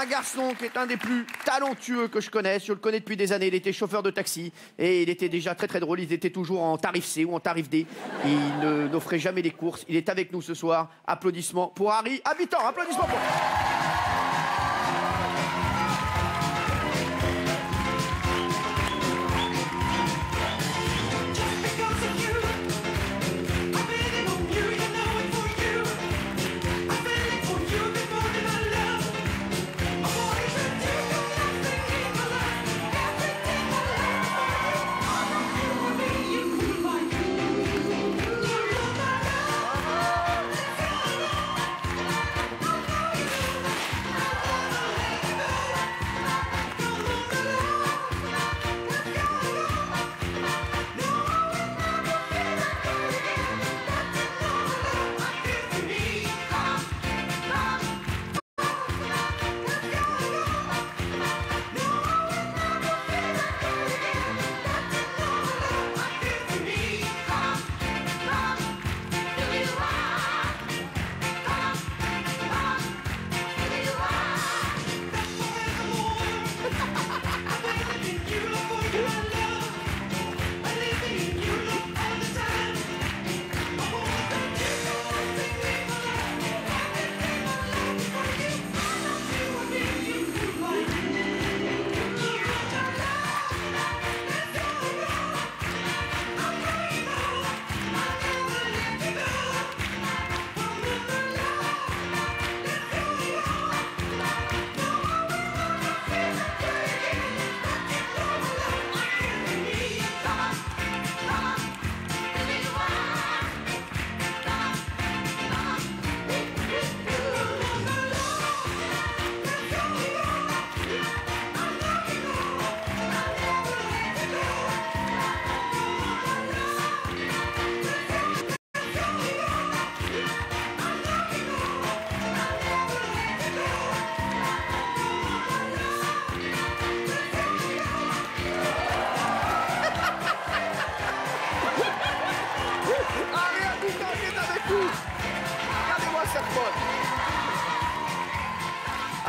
Un garçon qui est un des plus talentueux que je connaisse. Je le connais depuis des années. Il était chauffeur de taxi et il était déjà très très drôle. Il était toujours en tarif C ou en tarif D. Il n'offrait jamais les courses. Il est avec nous ce soir. Applaudissements pour Harry Habitant. Applaudissements pour...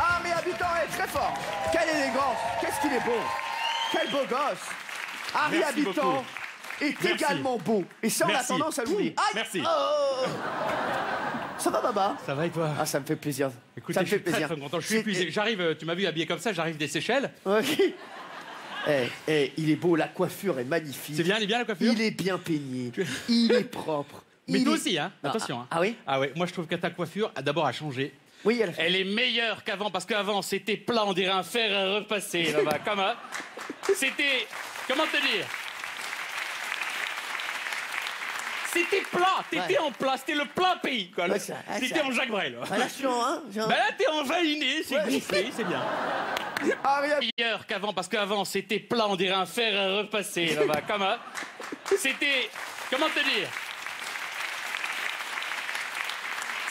Harry Habitant est très fort. Quelle élégance. Qu'est-ce qu'il est beau. Quel beau gosse. Harry Habitant est également beau. Et ça, on a tendance à l'oublier. Merci. Oh. Ça va, Baba? Ça va et toi? Ah, ça me fait plaisir. Écoute, ça me fait plaisir. Très content. Je suis épuisé. J'arrive, tu m'as vu habillé comme ça, j'arrive des Seychelles. Ok. Il est beau, la coiffure est magnifique. C'est bien, elle est bien la coiffure? Il est bien peigné. Il est propre. Mais toi aussi, hein? Attention. Hein. Ah oui? Ah ouais, moi je trouve que ta coiffure, d'abord, a changé. Oui, elle est meilleure qu'avant, parce qu'avant, c'était plat, on dirait un fer à repasser, là-bas. Comment? C'était... Comment te dire? C'était plat, t'étais en plat, c'était le plat pays, quoi. T'étais en Jacques Brel. Attention, hein? Ben là, t'es en valiné, c'est gonflé, c'est bien. Meilleur qu'avant, parce qu'avant, c'était plat, on dirait un fer à repasser, là-bas. Comment? C'était... Comment te dire?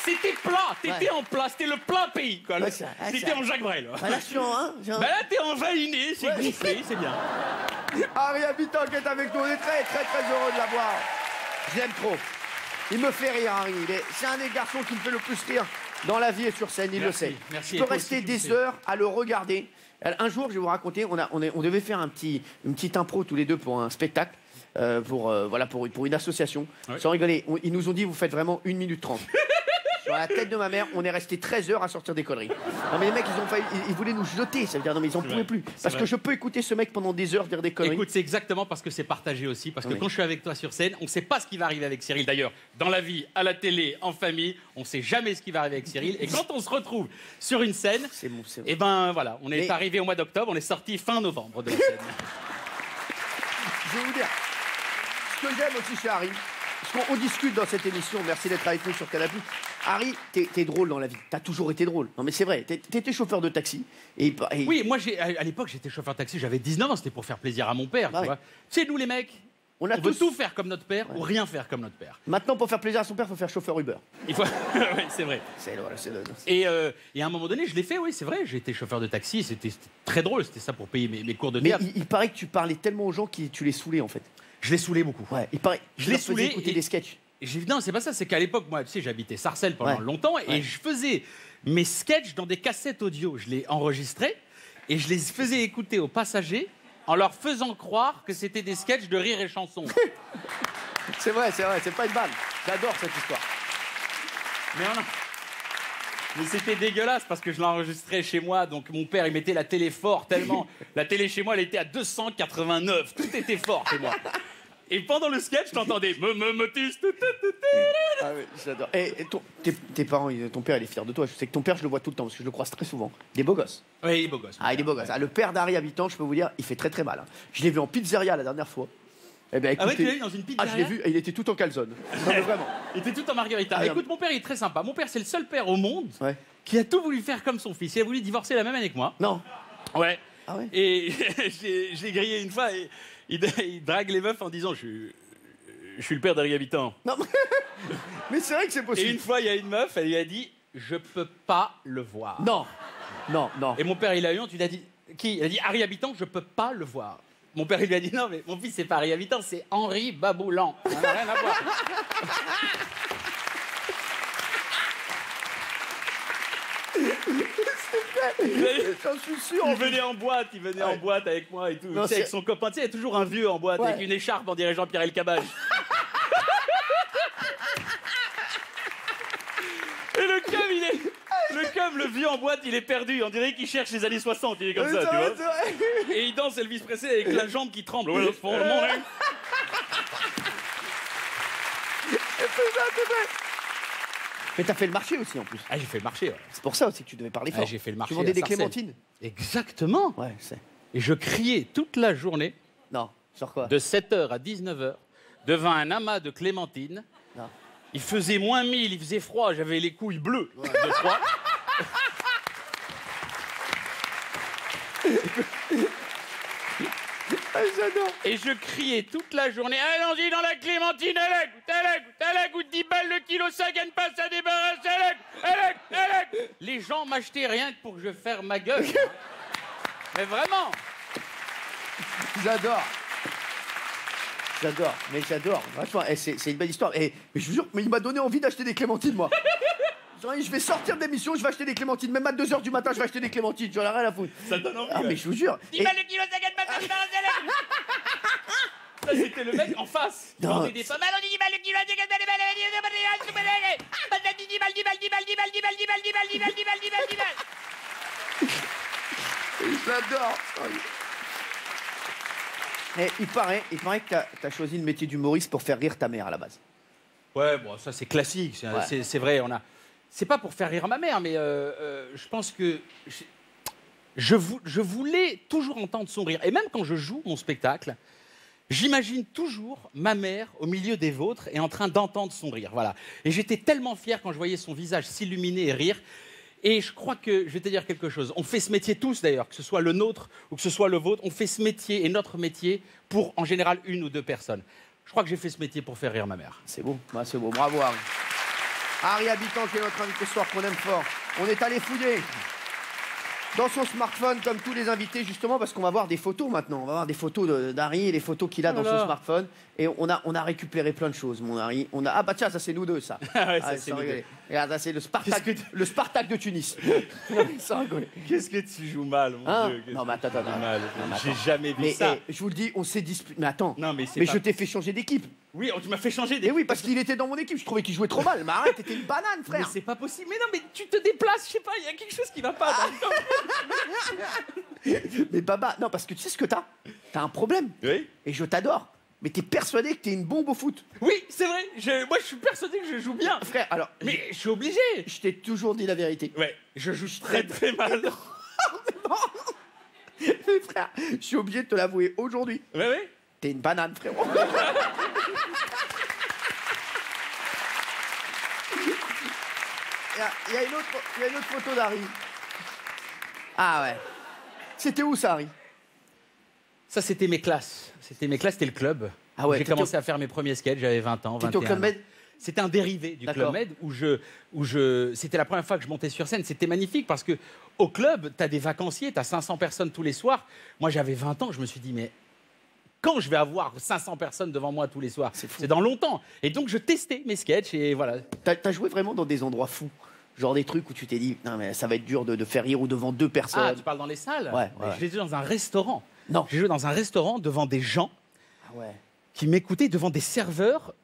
C'était plat, t'étais en plat, c'était le plat pays, quoi. T'étais en Jacques Brel. Attention, hein? Ben là, t'es en valiné, c'est gonflé, c'est bien. Harry Habitant qui est avec nous, on est très heureux de l'avoir. Je l'aime trop. Il me fait rire, Harry. C'est un des garçons qui me fait le plus rire dans la vie et sur scène, il le sait. Merci. Je peux rester des heures à le regarder. Un jour, je vais vous raconter, on devait faire une petite impro tous les deux pour un spectacle, pour une association. Ouais. Sans rigoler, ils nous ont dit, vous faites vraiment 1 minute 30. Sur la tête de ma mère, on est resté 13 heures à sortir des conneries. Non mais les mecs, ils voulaient nous jeter, ça veut dire non mais ils en pouvaient plus. Parce que je peux écouter ce mec pendant des heures dire des conneries. Écoute, c'est exactement parce que c'est partagé aussi, parce que quand je suis avec toi sur scène, on ne sait pas ce qui va arriver avec Cyril. D'ailleurs, dans la vie, à la télé, en famille, on ne sait jamais ce qui va arriver avec Cyril. Et quand on se retrouve sur une scène, et ben voilà, on est arrivé au mois d'octobre, on est sorti fin novembre de la scène. Je vais vous dire, ce que j'aime aussi chez Harry, parce qu'on discute dans cette émission, merci d'être avec nous sur Canal+. Harry, t'es drôle dans la vie, t'as toujours été drôle. Non mais c'est vrai, t'étais chauffeur de taxi. Oui, moi à l'époque j'étais chauffeur de taxi, j'avais 19 ans, c'était pour faire plaisir à mon père. Tu vois. Tu sais, nous les mecs, on veut tout faire comme notre père ou rien faire comme notre père. Maintenant, pour faire plaisir à son père, il faut faire chauffeur Uber. Il faut... oui, c'est vrai. Et à un moment donné, je l'ai fait, oui, c'est vrai, j'ai été chauffeur de taxi, c'était très drôle, c'était ça pour payer mes cours de théâtre. Mais il paraît que tu parlais tellement aux gens que tu les saoulais en fait. Je les saoulais beaucoup. Ouais, il paraît. Je les saoulais écouter des sketchs. Non, c'est pas ça, c'est qu'à l'époque, moi, tu sais, j'habitais Sarcelles pendant longtemps et je faisais mes sketchs dans des cassettes audio. Je les enregistrais et je les faisais écouter aux passagers en leur faisant croire que c'était des sketchs de rire et chanson. C'est vrai, c'est pas une balle. J'adore cette histoire. Mais c'était dégueulasse parce que je l'enregistrais chez moi. Donc mon père, il mettait la télé fort tellement. La télé chez moi, elle était à 289. Tout était fort chez moi. Et pendant le sketch, t'entendais Ah oui, j'adore. Et tes parents, ton père, il est fier de toi. Je sais que ton père, je le vois tout le temps parce que je le croise très souvent. Il est beau gosse. Oui, il est beau gosse. Ah, il est beau gosse. Ah, le père d'Harry Habitant, je peux vous dire, il fait très très mal. Hein. Je l'ai vu en pizzeria la dernière fois. Eh ben, écoutez, ah ouais, tu l'as vu dans une pizzeria? Ah, je l'ai vu, et il était tout en calzone. Non, vraiment. Il était tout en margarita. Ah, écoute, mon père, il est très sympa. Mon père, c'est le seul père au monde qui a tout voulu faire comme son fils. Il a voulu divorcer la même année que moi. Non. Ouais. Ah ouais. Et j'ai grillé une fois, et il drague les meufs en disant je suis le père d'Harry Habitant. Non, mais c'est vrai que c'est possible. Et une fois, il y a une meuf, elle lui a dit je peux pas le voir. Non. Et mon père, il a eu honte, il a dit qui? Il a dit Harry Habitant, je peux pas le voir. Mon père, il lui a dit non, mais mon fils, c'est pas Harry Habitant, c'est Henri Baboulan. Ça n'a rien à voir. J'en suis sûr. Il venait en boîte, en boîte avec moi et tout. Non, avec son copain, tu sais, il y a toujours un vieux en boîte avec une écharpe, on dirait Jean-Pierre Elkabbach. Et le vieux en boîte, il est perdu. On dirait qu'il cherche les années 60, il est comme ça, tu vois. Et il danse Elvis Presley avec la jambe qui tremble. Mais t'as fait le marché aussi en plus. Ah, j'ai fait le marché, ouais. C'est pour ça aussi que tu devais parler fort. Ah, j'ai fait le marché. Tu vendais des clémentines. Exactement. Ouais, c'est. Et je criais toute la journée. Non, sur quoi? De 7h à 19h, devant un amas de clémentines. Non. Il faisait moins 1000, il faisait froid, j'avais les couilles bleues de froid. Ah, j'adore. Et je criais toute la journée allons-y dans la clémentine, à la goutte, 10 balles le kilo, ça gagne pas, ça débarrasse, à la goutte. Les gens m'achetaient rien que pour que je ferme ma gueule. Mais vraiment. J'adore. Mais j'adore. Franchement, c'est une belle histoire. Et je vous jure, mais il m'a donné envie d'acheter des clémentines, moi. Je vais sortir de l'émission, je vais acheter des clémentines. Même à 2h du matin, je vais acheter des clémentines. J'en ai rien à foutre. Ça te donne envie. Ah, mais je vous jure. 10 balles le kilo, ça gagne pas, ça débarrasse, ça, c'était le mec en face. Il vendait des pommes. Alors, 10 balles le kilo, ça gagne pas, 10 balles. J'adore. Et il paraît que t'as choisi le métier d'humoriste pour faire rire ta mère à la base. Ouais, bon, ça c'est classique, c'est vrai. C'est pas pour faire rire ma mère, mais je pense que je voulais toujours entendre son rire. Et même quand je joue mon spectacle, j'imagine toujours ma mère au milieu des vôtres et en train d'entendre son rire. Voilà. Et j'étais tellement fier quand je voyais son visage s'illuminer et rire. Et je crois que, je vais te dire quelque chose, on fait ce métier tous d'ailleurs, que ce soit le nôtre ou que ce soit le vôtre, on fait ce métier et notre métier pour, en général, 1 ou 2 personnes. Je crois que j'ai fait ce métier pour faire rire ma mère. C'est beau, c'est beau, bravo Harry. Harry Habitant qui est notre invité ce soir, qu'on aime fort. On est allé fouiller dans son smartphone, comme tous les invités, justement, parce qu'on va voir des photos maintenant. On va voir des photos d'Harry, les photos qu'il a dans son smartphone. Et on a récupéré plein de choses, mon Harry. Ah bah tiens, ça c'est nous deux, ça. Ah ouais, ça c'est nous deux. Regarde, ça c'est le Spartak de Tunis. Sans rigoler. Qu'est-ce que tu joues mal, mon Dieu. Non mais attends. J'ai jamais vu ça. Je vous le dis, on s'est disputé. Mais attends. Non, mais je t'ai fait changer d'équipe. Oui, tu m'as fait changer d'équipe. Et oui, parce qu'il était dans mon équipe. Je trouvais qu'il jouait trop mal. Mais arrête, t'étais une banane, frère. Mais c'est pas possible. Mais non, mais tu te déplaces, je sais pas, il y a quelque chose qui va pas. Mais Baba, non, parce que tu sais ce que t'as? T'as un problème. Oui. Et je t'adore. Mais t'es persuadé que t'es une bombe au foot. Oui, c'est vrai. Moi, je suis persuadé que je joue bien. Frère, alors. Mais je suis obligé. Je t'ai toujours dit la vérité. Ouais, je joue très très mal. Mais frère, je suis obligé de te l'avouer aujourd'hui. Oui. T'es une banane, frérot. Il y a une autre photo d'Harry. Ah ouais. C'était où ça, Harry? Ça, c'était mes classes. C'était le club. Ah ouais. J'ai commencé à faire mes premiers sketchs, j'avais 20 ans, 21 ans. T'étais au Club Med? C'était un dérivé du Club Med c'était la première fois que je montais sur scène. C'était magnifique parce que au club, t'as des vacanciers, t'as 500 personnes tous les soirs. Moi, j'avais 20 ans, je me suis dit, mais quand je vais avoir 500 personnes devant moi tous les soirs? C'est dans longtemps. Et donc, je testais mes sketchs et voilà. T'as joué vraiment dans des endroits fous. Genre des trucs où tu t'es dit, non mais ça va être dur de faire rire ou devant 2 personnes. Ah, tu parles dans les salles? Ouais. J'ai joué dans un restaurant. Non. J'ai joué dans un restaurant devant des gens qui m'écoutaient, devant des serveurs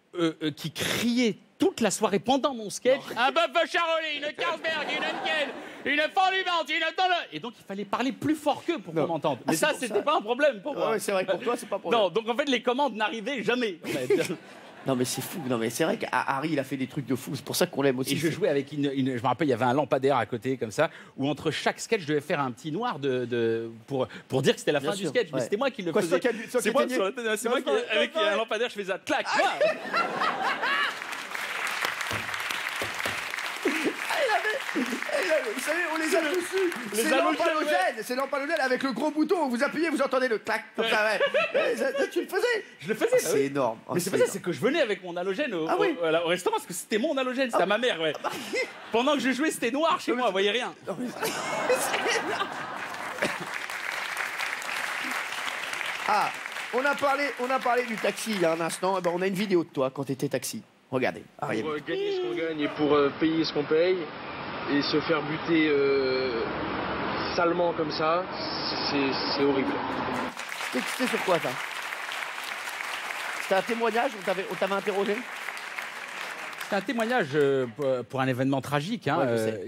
qui criaient toute la soirée pendant mon sketch. Un bœuf charolais, une Carlsberg, une Henkel, une fondue, une tonne. Et donc il fallait parler plus fort qu'eux pour qu'on m'entende. Mais ça, c'était pas un problème pour moi. Ouais, c'est vrai que pour toi, c'est pas un problème. Non, donc en fait, les commandes n'arrivaient jamais. Non mais c'est fou, non mais c'est vrai qu'Harry il a fait des trucs de fou, c'est pour ça qu'on l'aime aussi. Et je jouais avec je me rappelle, il y avait un lampadaire à côté comme ça, où entre chaque sketch je devais faire un petit noir pour dire que c'était la fin du sketch, mais c'était moi qui le faisais. C'est moi qui avec un lampadaire je faisais ça, clac. Vous savez, on les a dessus. C'est lampes halogènes avec le gros bouton. Vous appuyez, vous entendez le clac comme ça. Tu le faisais. Je le faisais. C'est énorme. Mais c'est pas ça, c'est que je venais avec mon halogène au restaurant parce que c'était mon halogène, c'était à ma mère. Pendant que je jouais, c'était noir chez moi, vous voyez rien. Ah, on a parlé du taxi il y a un instant. Eh ben, on a une vidéo de toi quand tu étais taxi. Regardez. Pour gagner ce qu'on gagne et pour payer ce qu'on paye et se faire buter salement comme ça, c'est horrible. C'était sur quoi ça? C'était un témoignage? On t'avait interrogé? C'était un témoignage pour un événement tragique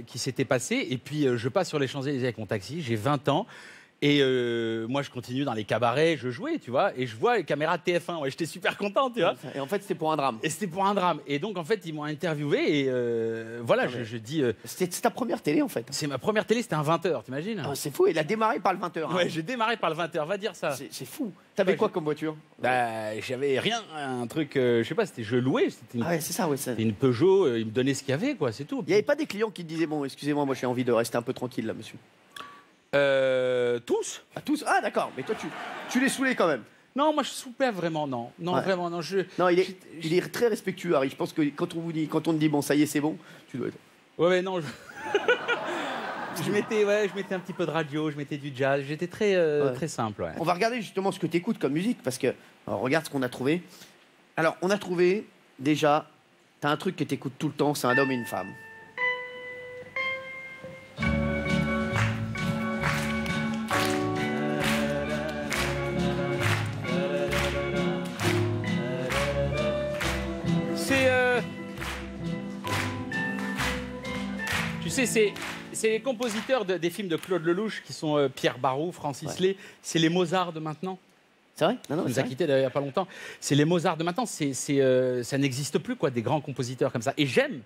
qui s'était passé. Et puis je passe sur les Champs-Élysées avec mon taxi, j'ai 20 ans. Et moi, je continue dans les cabarets, je jouais, tu vois, et je vois les caméras TF1. Ouais, j'étais super content, tu vois. Et en fait, c'était pour un drame. Et c'était pour un drame. Et donc, en fait, ils m'ont interviewé et voilà, je dis... C'est ta première télé, en fait. C'est ma première télé, c'était un 20h, t'imagines? Ah, c'est fou, il a démarré par le 20h. Ouais, j'ai démarré par le 20h, va dire ça. C'est fou. T'avais quoi comme voiture? Bah, j'avais rien, un truc, je sais pas, je louais. Ah ouais, c'est ça, ouais. C'était une Peugeot, ils me donnaient ce qu'il y avait, quoi, c'est tout. Il n'y avait pas des clients qui te disaient, bon, excusez-moi, moi j'ai envie de rester un peu tranquille là, monsieur? Tous. Ah, tous. Ah, d'accord. Mais toi, tu les saoulais quand même. Non, moi je soupais vraiment, non. Non, vraiment, non. Non, il est très respectueux, Harry. Je pense que quand on te dit, bon, ça y est, c'est bon, tu dois être. Ouais, non. Je mettais un petit peu de radio, je mettais du jazz. J'étais très simple. Ouais. On va regarder justement ce que tu écoutes comme musique, parce que regarde ce qu'on a trouvé. Alors, on a trouvé déjà, t'as un truc que tu écoutes tout le temps, c'est un homme et une femme. Tu sais, c'est les compositeurs des films de Claude Lelouch qui sont Pierre Barroux, Francis Lay. C'est les Mozart de maintenant. C'est vrai? Non, il nous a quittés il n'y a pas longtemps. C'est les Mozart de maintenant. Ça n'existe plus, quoi, des grands compositeurs comme ça. Et j'aime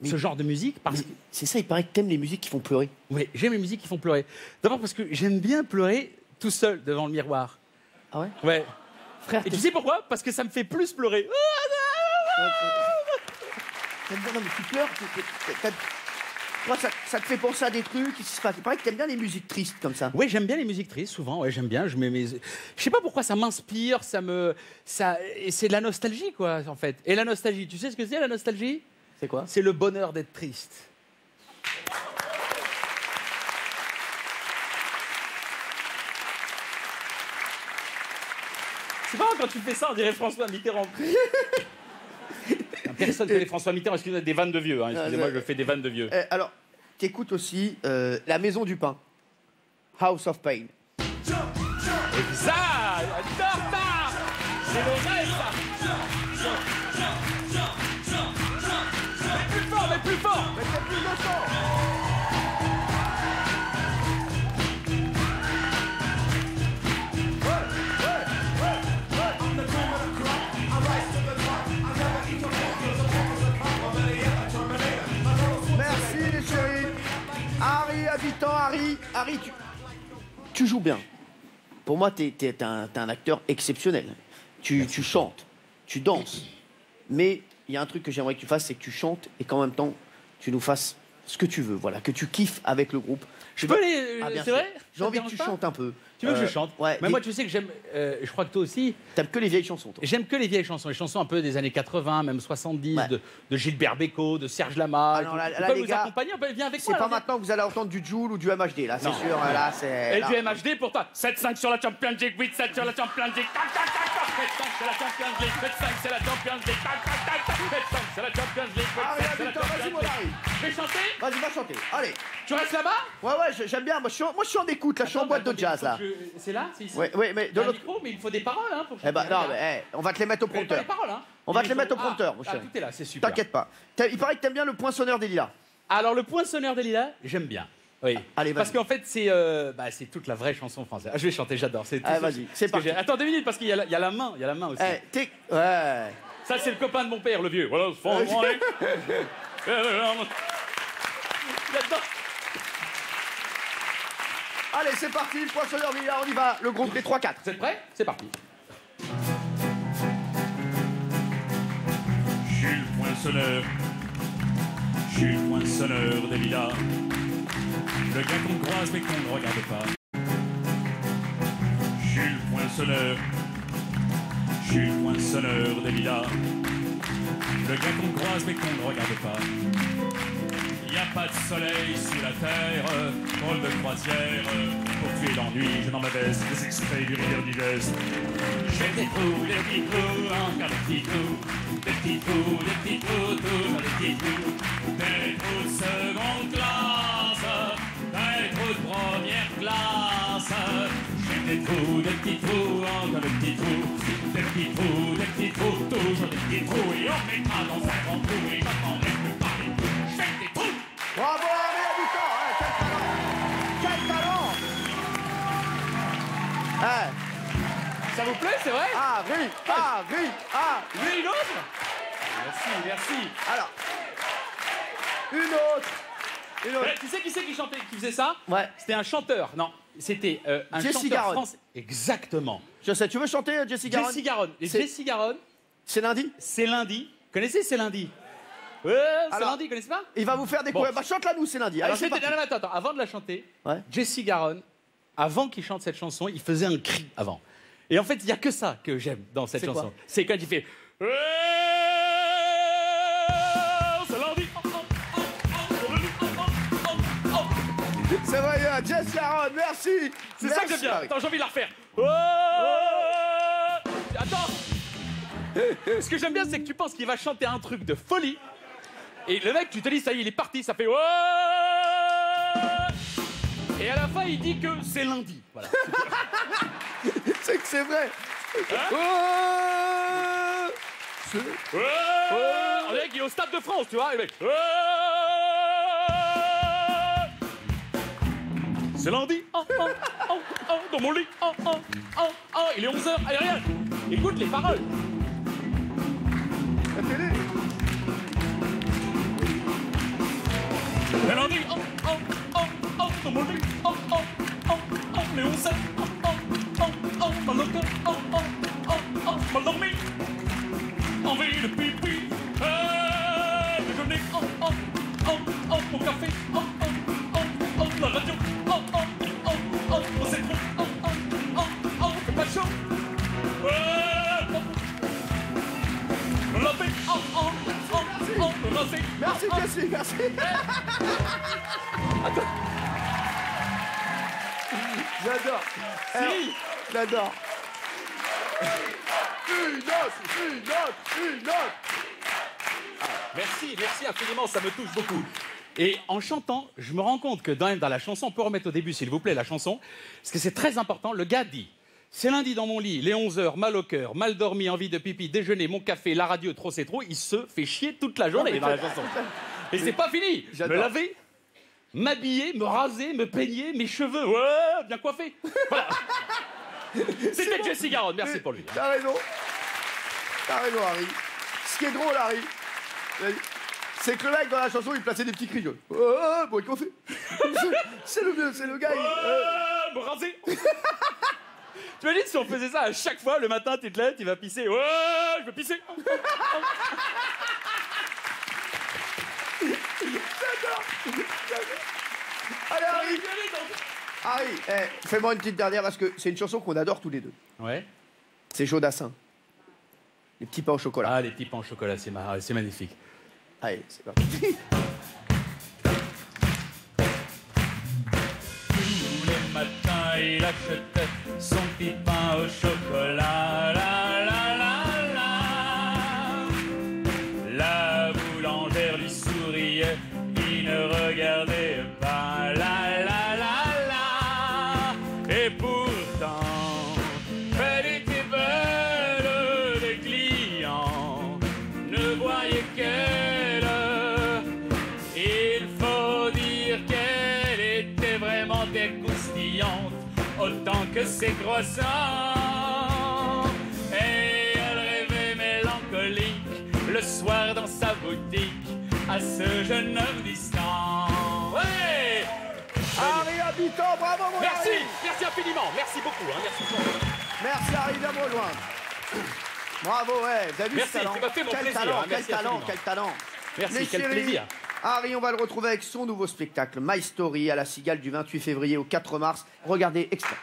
ce genre de musique parce que... C'est ça, il paraît que t'aimes les musiques qui font pleurer. Oui, j'aime les musiques qui font pleurer. D'abord parce que j'aime bien pleurer tout seul devant le miroir. Ah ouais? Ouais. Frère, et tu sais pourquoi? Parce que ça me fait plus pleurer. Non, mais tu pleures. Moi, ça te fait penser à des trucs qui se passent. Il paraît que t'aimes bien les musiques tristes comme ça. Oui, j'aime bien les musiques tristes, souvent. Ouais, j'aime bien. Je sais pas pourquoi ça m'inspire, et c'est de la nostalgie, quoi, en fait. Et la nostalgie, tu sais ce que c'est, la nostalgie? C'est quoi? C'est le bonheur d'être triste. C'est marrant quand tu fais ça, on dirait François Mitterrand. Personne ne connaît François Mitterrand, excusez-moi, des vannes de vieux. Hein. Excusez-moi, je fais des vannes de vieux. Alors, t'écoutes aussi La Maison du Pain, House of Pain. Exact. C'est vrai, ça. Mais plus fort. Mais plus de sang. Merci les chéris. Harry, habitant, Harry, tu joues bien. Pour moi, t'es un acteur exceptionnel. Tu chantes, tu danses. Mais il y a un truc que j'aimerais que tu fasses, c'est que tu chantes et qu'en même temps, tu nous fasses ce que tu veux, voilà, que tu kiffes avec le groupe. Je peux aller, c'est vrai? J'ai envie que tu chantes un peu. Tu veux que je chante? Ouais. Mais moi, tu sais que j'aime. Je crois que toi aussi. T'aimes que les vieilles chansons, toi? J'aime que les vieilles chansons, les chansons un peu des années 80, même 70, ouais. de Gilbert Bécaud, de Serge Lama. Ah là, on peut vous accompagner, viens avec moi. C'est pas maintenant que vous allez entendre du Joule ou du MHD, là, c'est sûr. Là, et du MHD pour toi. 7-5 sur la Champions League, 8-7 sur la Champions League. 7-5 c'est la Champions League, 7-5 c'est la Champions League. 7-5 c'est la Champions League. 7-5 c'est la Champions League. 7-5 c'est la Champions League. chanter? Vas-y, va chanter. Allez. Tu restes là-bas? Ouais, j'aime bien. Moi, je suis en écoute, là. Je suis en boîte de jazz, là. C'est là? C'est ici? Oui, mais de l'autre micro, mais il faut des paroles, hein, pour chanter. Eh ben, non, mais on va te les mettre au prompteur. Des paroles, hein. On va te les mettre au prompteur, mon cher. Tout est là, c'est super. T'inquiète pas. Il paraît que t'aimes bien le poinçonneur des lilas. Alors, le poinçonneur des lilas, j'aime bien. Oui. Allez, parce qu'en fait, c'est toute la vraie chanson française. Ah, je vais chanter, j'adore. Allez, vas-y, c'est parti. Attends 2 minutes, parce qu'il y a la main aussi. Ouais. Ça, c'est le copain de mon père, le vieux. Voilà, J'adore. Allez, c'est parti, le poinçonneur des lilas, on y va. Le groupe des 3-4. Vous êtes prêts? C'est parti. Je suis le poinçonneur. Je suis le poinçonneur des lilas. Le gars qu'on croise mais qu'on ne regarde pas. Je suis le poinçonneur. Je suis le poinçonneur des lilas. Le gars qu'on croise mais qu'on ne regarde pas. Il n'y a pas de soleil sur la terre. Rôle de croisière. Pour tuer l'ennui, je n'en m'abaisse. Des extraits du rire digeste. J'ai des trous, encore des petits trous. Des petits trous, toujours des petits trous. Des trous de seconde classe. Des trous de première classe. J'ai des petits trous, encore des petits trous. Des petits trous, toujours des petits trous. Et on mettra dans un grand trou et j'entendrai plus parler. J'ai des trous. Bravo, Henri Habitant, quel talent. Ça vous plaît, c'est vrai? Henri. Vous voulez une autre? Merci. Alors, une autre. Tu sais qui c'est qui chantait, qui faisait ça? Ouais. C'était un chanteur. Non, c'était un Jessie chanteur Garonne. français. Exactement. Je sais, tu veux chanter, Jessie Garonne? Jessie Garonne. Et Jessie Garonne, c'est lundi? c'est lundi. Connaissez C'est lundi? Ouais, c'est lundi, vous connaissez pas? Il va vous faire découvrir. Bon. Bah, chante-la nous, c'est lundi. Alors, c'est parti. Attends, avant de la chanter, Ouais. Jessie Garonne, avant qu'il chante cette chanson, il faisait un cri avant. Et en fait, il n'y a que ça que j'aime dans cette C'est chanson. quoi? C'est quand il fait... C'est lundi. C'est vrai, Jessie Garonne, merci. C'est ça que j'aime bien. Harry. Attends, j'ai envie de la refaire. Attends. Ce que j'aime bien, c'est que tu penses qu'il va chanter un truc de folie. Et le mec, tu te dis, ça y est, il est parti, ça fait... Et à la fin, il dit que c'est lundi. Voilà. C'est que c'est vrai. On dirait qu'il est au Stade de France, tu vois, le mec. C'est lundi. Dans mon lit. Il est 11h. Allez, regarde. Écoute les paroles. La télé. C'est lundi. Dans mon lit. Il est 11h. Dans le cœur. Mal dormi. Envie de pipi. Déjeuner. Mon café. La radio. C'est trop. C'est pas chaud. Me laver. Me raser. Merci, Jessie, merci. J'adore. Si. J'adore. Une note. Merci infiniment, ça me touche beaucoup. Et en chantant, je me rends compte que dans la chanson, on peut remettre au début, s'il vous plaît, la chanson, parce que c'est très important. Le gars dit, c'est lundi dans mon lit, les 11h, mal au cœur, mal dormi, envie de pipi, déjeuner, mon café, la radio, trop c'est trop. Il se fait chier toute la journée dans la chanson. Et c'est pas fini. Me laver, m'habiller, me raser, me peigner, mes cheveux, ouais, bien coiffé. Voilà. C'était Jessie Garonne, merci pour lui. T'as raison, Harry. Ce qui est drôle, Harry, c'est que le mec dans la chanson, il plaçait des petits cris. Bon, il fait. C'est le gars. Me raser. Tu imagines si on faisait ça à chaque fois, le matin, tu te lèves, tu vas pisser. Ouais, je veux pisser. J'adore. Allez, Harry, fais-moi une petite dernière parce que c'est une chanson qu'on adore tous les deux. Ouais. C'est Jodassin. Les petits pains au chocolat. Ah, les petits pains au chocolat, c'est magnifique. Allez, c'est parti. Tous les matins, il achetait son petit pain au chocolat. La boulangère lui souriait, il ne que ses croissants. Et elle rêvait mélancolique le soir dans sa boutique à ce jeune homme distant. Ouais. Harry Habitant, bravo mon Merci, Harry. merci infiniment, merci beaucoup. Hein, merci beaucoup. Merci Harry, viens me rejoindre. Bravo, ouais, vous avez vu Merci, ce talent. ça m'a fait mon Quel plaisir, talent, hein, quel merci talent, infiniment. quel talent. Merci, Les quel chéris, plaisir. Harry, on va le retrouver avec son nouveau spectacle, My Story, à la Cigale du 28 février au 4 mars. Regardez, extrait.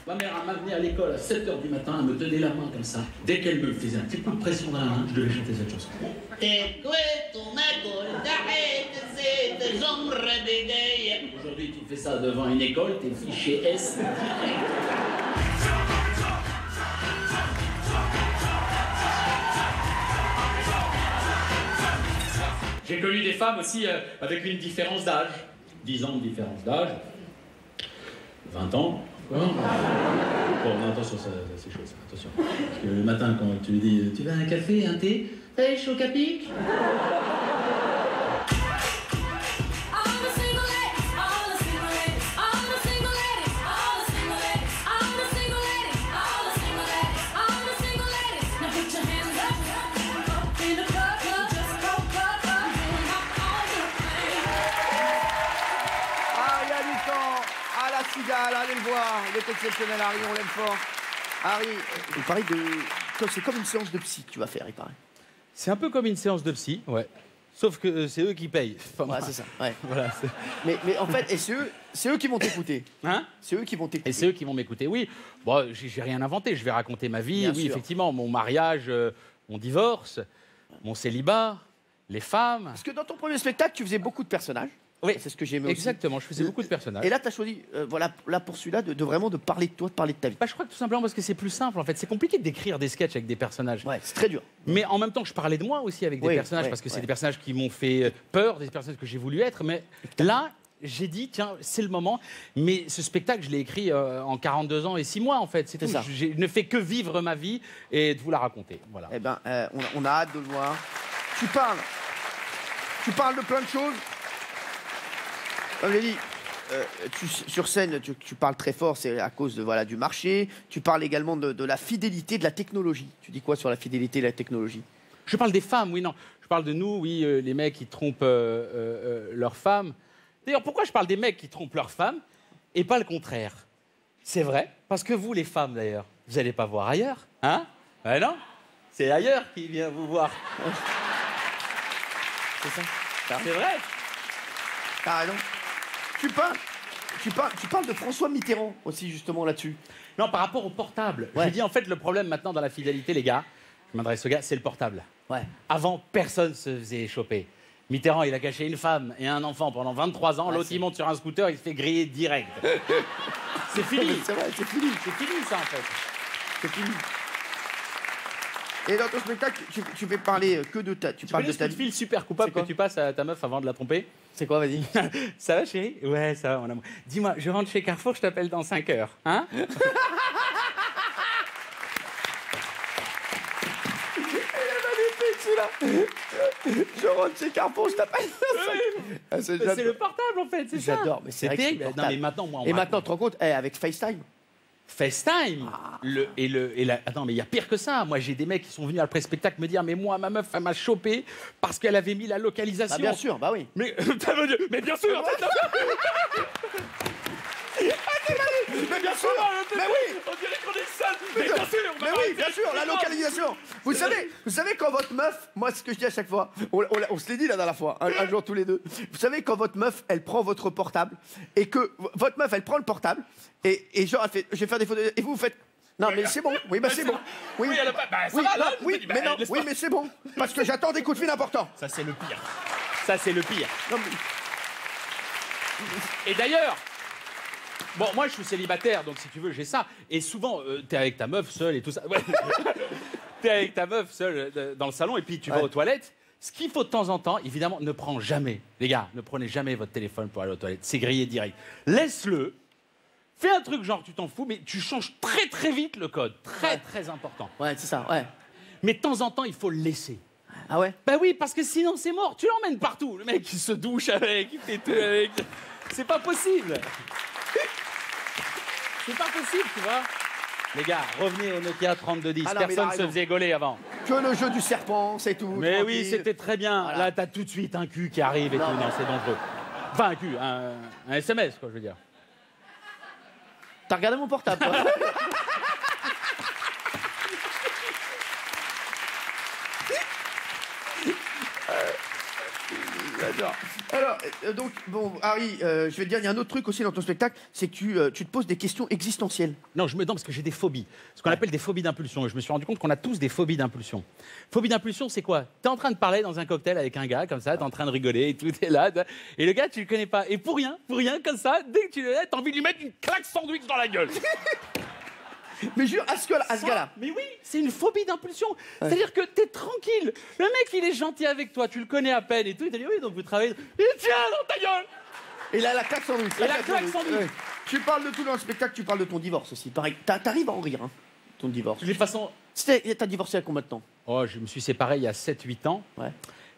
Ma mère m'a amené à l'école à 7h du matin, elle me tenait la main comme ça. Dès qu'elle me faisait un petit coup de pression dans la main, je devais chanter cette chanson. Aujourd'hui, tu fais ça devant une école, t'es fiché S. J'ai connu des femmes aussi avec une différence d'âge. 10 ans de différence d'âge. 20 ans. Bon, attention, c'est chaud, ça. Attention. Parce que le matin, quand tu lui dis « Tu veux un café, un thé ?»« Hey, chaud capic ?» Harry Habitant, à la Cigale, allez le voir. Il est exceptionnel, Harry, on l'aime fort. Harry, il paraît c'est comme une séance de psy que tu vas faire, il paraît. C'est un peu comme une séance de psy, ouais. Sauf que c'est eux qui payent. Enfin, Ouais, c'est ça. Ouais. voilà, Mais en fait, et c'est eux qui vont t'écouter. hein? C'est eux qui vont t'écouter. Et c'est eux qui vont m'écouter, oui. Bon, j'ai rien inventé, je vais raconter ma vie. Bien oui, sûr. effectivement, mon mariage, mon divorce, mon célibat, les femmes. Parce que dans ton premier spectacle, tu faisais beaucoup de personnages. Oui, C'est ce que j'ai aimé aussi. exactement, je faisais beaucoup de personnages. Et là, tu as choisi, voilà, là pour celui-là, de vraiment de parler de toi, de parler de ta vie. Bah, je crois que tout simplement parce que c'est plus simple, en fait. C'est compliqué d'écrire des sketchs avec des personnages. Ouais, c'est très dur. Mais en même temps, je parlais de moi aussi avec des Oui, personnages, ouais, parce que c'est ouais. des personnages qui m'ont fait peur, des personnages que j'ai voulu être. Mais là, j'ai dit, tiens, c'est le moment. Mais ce spectacle, je l'ai écrit en 42 ans et 6 mois, en fait. C'est tout. ça. Je ne fais que vivre ma vie et de vous la raconter. Voilà. Eh ben, on a hâte de le voir. Tu parles de plein de choses. Comme j'ai dit, sur scène, tu parles très fort, c'est à cause de, voilà, du marché. Tu parles également de la fidélité, de la technologie. Tu dis quoi sur la fidélité de la technologie? Je parle des femmes, oui, non. Je parle de nous, oui, les mecs qui trompent leurs femmes. D'ailleurs, pourquoi je parle des mecs qui trompent leurs femmes et pas le contraire? C'est vrai, parce que vous, les femmes, d'ailleurs, vous n'allez pas voir ailleurs, hein? Ben non, c'est ailleurs qui vient vous voir. C'est ça. C'est vrai. T'as raison. Tu parles de François Mitterrand aussi, justement, là-dessus. Non, par rapport au portable. Ouais. Je dis, en fait, le problème maintenant dans la fidélité, les gars, je m'adresse aux gars, c'est le portable. Ouais. Avant, personne se faisait choper. Mitterrand, il a caché une femme et un enfant pendant 23 ans. Ouais, L'autre, c'est- il monte sur un scooter, il se fait griller direct. C'est fini. C'est vrai, c'est fini. C'est fini, ça, en fait. C'est fini. Et dans ton spectacle, tu fais parler que de ta... Tu Tu parles connais de ce ta coup de vie. fil super coupable C'est quoi que tu passes à ta meuf avant de la tromper? C'est quoi, vas-y? Ça va, chérie? Ouais, ça va, mon amour. Dis-moi, je rentre chez Carrefour, je t'appelle dans 5 heures. Hein? Je rentre chez Carrefour, je t'appelle. Ah, C'est le portable, en fait, c'est ça. J'adore, mais c'est vrai que terrible. c'est le Non, mais portable. maintenant, moi, on Et me maintenant, tu te rends compte, avec FaceTime. FaceTime. Attends, mais il y a pire que ça. Moi, j'ai des mecs qui sont venus après le spectacle me dire, mais moi, ma meuf, elle m'a chopé parce qu'elle avait mis la localisation. Ah, bien sûr, bah oui. Mais, mais bien sûr, en fait, Mais bien sûr, mais oui. on dirait qu'on est seul. Mais bien sûr, Mais oui, bien sûr, la localisation. Vous savez quand votre meuf, moi ce que je dis à chaque fois, on se l'est dit la dernière fois, un jour tous les deux. Vous savez quand votre meuf, elle prend votre portable et que votre meuf, elle prend le portable et genre elle fait, je vais faire des photos et vous faites. Non mais c'est bon, oui bah c'est bon. Oui, Oui, elle a pas. Bah, ça oui, va, là, non, je oui, me dis, bah, mais non, laisse-moi. oui mais c'est bon parce que j'attends des coups de fil importants. Ça, c'est le pire. Ça, c'est le pire. Non, mais- Et d'ailleurs, bon, moi je suis célibataire, donc si tu veux, j'ai ça. Et souvent, t'es avec ta meuf seule et tout ça. Ouais. T'es avec ta meuf seule dans le salon et puis tu vas Ouais. aux toilettes. Ce qu'il faut de temps en temps, évidemment, ne prends jamais, les gars, ne prenez jamais votre téléphone pour aller aux toilettes. C'est grillé direct. Laisse-le. Fais un truc genre tu t'en fous, mais tu changes très très vite le code. Très Ouais. très important. Ouais, c'est ça, ouais. Mais de temps en temps, il faut le laisser. Ah ouais? Bah oui, parce que sinon c'est mort. Tu l'emmènes partout. Le mec, il se douche avec, il fait tout avec. C'est pas possible. C'est pas possible, tu vois. Les gars, revenez au Nokia 3210. Ah non, Personne se faisait gauler avant. Que le jeu du serpent, c'est tout. Mais tranquille. oui, c'était très bien. Voilà. Là, t'as tout de suite un cul qui arrive et tout. Non, c'est dangereux. Enfin, un cul, un SMS, quoi, je veux dire. T'as regardé mon portable, toi? J'adore. Alors, donc, bon, Harry, je vais te dire, il y a un autre truc aussi dans ton spectacle, c'est que tu te poses des questions existentielles. Non, je me demande parce que j'ai des phobies. Ce qu'on appelle des phobies d'impulsion. Et je me suis rendu compte qu'on a tous des phobies d'impulsion. Phobie d'impulsion, c'est quoi? T'es en train de parler dans un cocktail avec un gars, comme ça, t'es en train de rigoler et tout, t'es là. Et le gars, tu le connais pas. Et pour rien, comme ça, dès que tu le laisses, t'as envie de lui mettre une claque sandwich dans la gueule. Mais jure, à ce gars-là. Mais oui, c'est une phobie d'impulsion. C'est-à-dire que t'es tranquille. Le mec, il est gentil avec toi, tu le connais à peine et tout. Il t'a dit oui, donc vous travaillez. Il tient dans ta gueule. Et là, la claque sandwich. Et la claque sandwich. Ouais. Tu parles de tout dans le spectacle, tu parles de ton divorce aussi. Pareil, t'arrives à en rire, hein, ton divorce. De toute façon. T'as divorcé à combien de temps? Oh, je me suis séparé il y a 7-8 ans. Ouais.